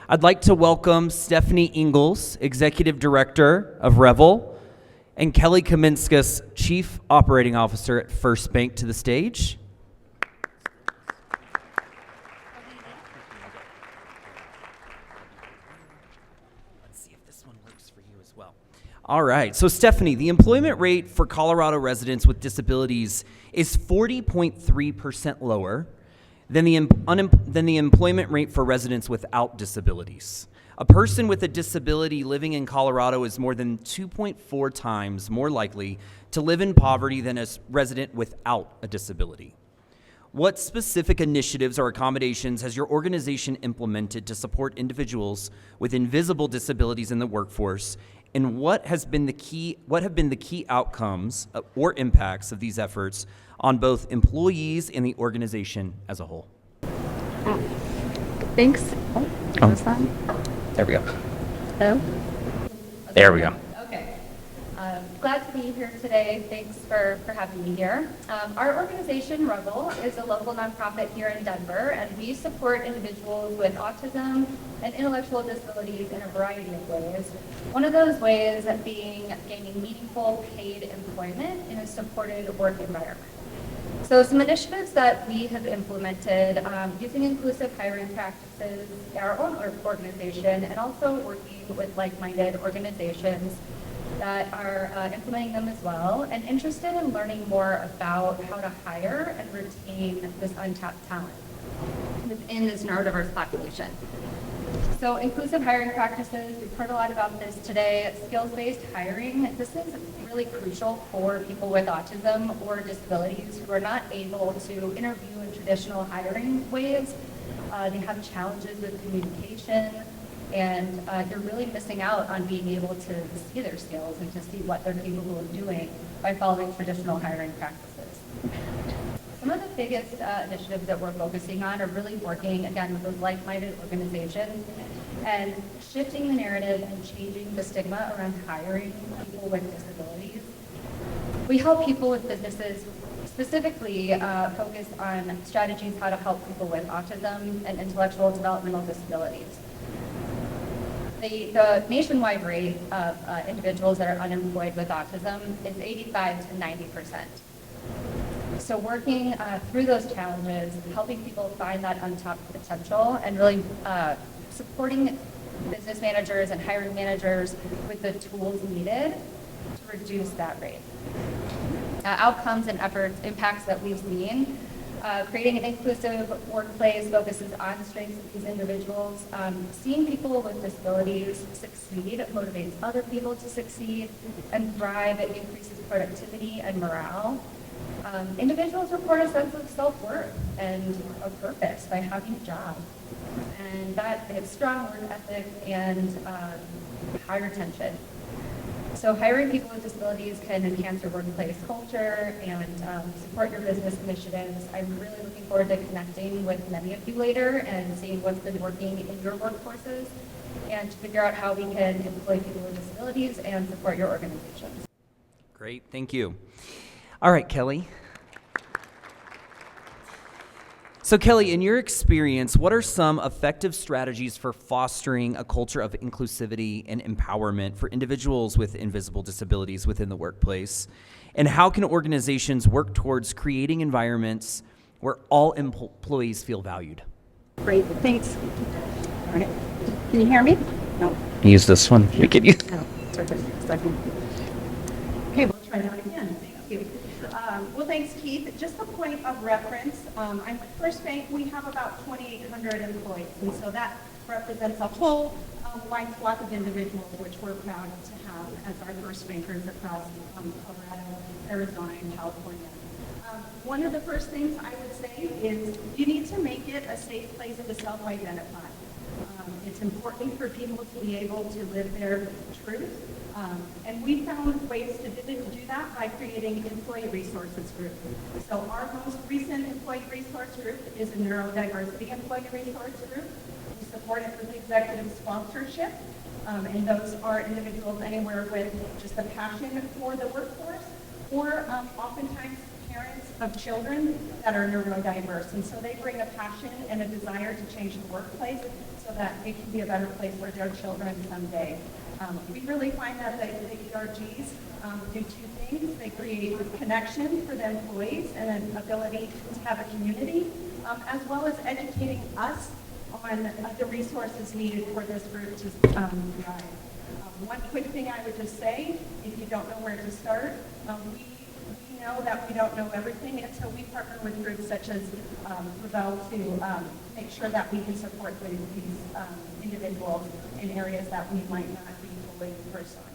I'd like to welcome Stephanie Engels, Executive Director of REVEL, and Kelly Kaminskas, Chief Operating Officer at FirstBank, to the stage. Let's see if this one works for you as well. All right, so Stephanie, the employment rate for Colorado residents with disabilities is 40.3% lower than the employment rate for residents without disabilities. A person with a disability living in Colorado is more than 2.4 times more likely to live in poverty than a resident without a disability. What specific initiatives or accommodations has your organization implemented to support individuals with invisible disabilities in the workforce, and what have been the key outcomes or impacts of these efforts on both employees and the organization as a whole? Thanks. There we go. Hello? There we go. Okay. Glad to be here today. Thanks for having me here. Our organization, REVEL, is a local nonprofit here in Denver, and we support individuals with autism and intellectual disabilities in a variety of ways. One of those ways being gaining meaningful paid employment in a supported work environment. So some initiatives that we have implemented using inclusive hiring practices in our own organization, and also working with like-minded organizations that are implementing them as well, and interested in learning more about how to hire and retain this untapped talent within this neurodiverse population. So inclusive hiring practices, we've heard a lot about this today. Skills-based hiring, this is really crucial for people with autism or disabilities who are not able to interview in traditional hiring ways. They have challenges with communication, and they're really missing out on being able to see their skills and to see what they're capable of doing by following traditional hiring practices. Some of the biggest initiatives that we're focusing on are really working, again, with those like-minded organizations and shifting the narrative and changing the stigma around hiring people with disabilities. We help people with businesses specifically focus on strategies how to help people with autism and intellectual developmental disabilities. The nationwide rate of individuals that are unemployed with autism is 85 to 90%. So working through those challenges, helping people find that untapped potential, and really supporting business managers and hiring managers with the tools needed to reduce that rate. Outcomes and impacts that we've seen. Creating an inclusive workplace focuses on the strengths of these individuals. Seeing people with disabilities succeed motivates other people to succeed and thrive. It increases productivity and morale. Individuals report a sense of self-worth and a purpose by having a job. And that they have strong work ethic and high retention. So hiring people with disabilities can enhance your workplace culture and support your business initiatives. I'm really looking forward to connecting with many of you later and seeing what's been working in your workforces, and to figure out how we can employ people with disabilities and support your organizations. Great, thank you. All right, Kelly. So Kelly, in your experience, what are some effective strategies for fostering a culture of inclusivity and empowerment for individuals with invisible disabilities within the workplace? And how can organizations work towards creating environments where all employees feel valued? Great, thanks. All right. Can you hear me? No. Use this one. We can use. No. Sorry, just a second. Okay, we'll try that again. Thank you. Well, thanks, Keith. Just a point of reference. I'm with FirstBank. We have about 2,800 employees, and so that represents a whole wide swath of individuals, which we're proud to have as our FirstBankers across Colorado, Arizona, and California. One of the first things I would say is you need to make it a safe place to self-identify. It's important for people to be able to live their truth. And we found ways to do that by creating employee resources group. So our most recent employee resource group is a neurodiversity employee resource group. We support it with executive sponsorship. And those are individuals anywhere with just a passion for the workforce, or oftentimes parents of children that are neurodiverse. And so they bring a passion and a desire to change the workplace so that it can be a better place for their children someday. We really find that the ERGs do two things. They create connection for the employees and an ability to have a community, as well as educating us on the resources needed for this group to thrive. One quick thing I would just say, if you don't know where to start, we know that we don't know everything, and so we partner with groups such as REVEL to make sure that we can support these individuals in areas that we might not be fully versed on.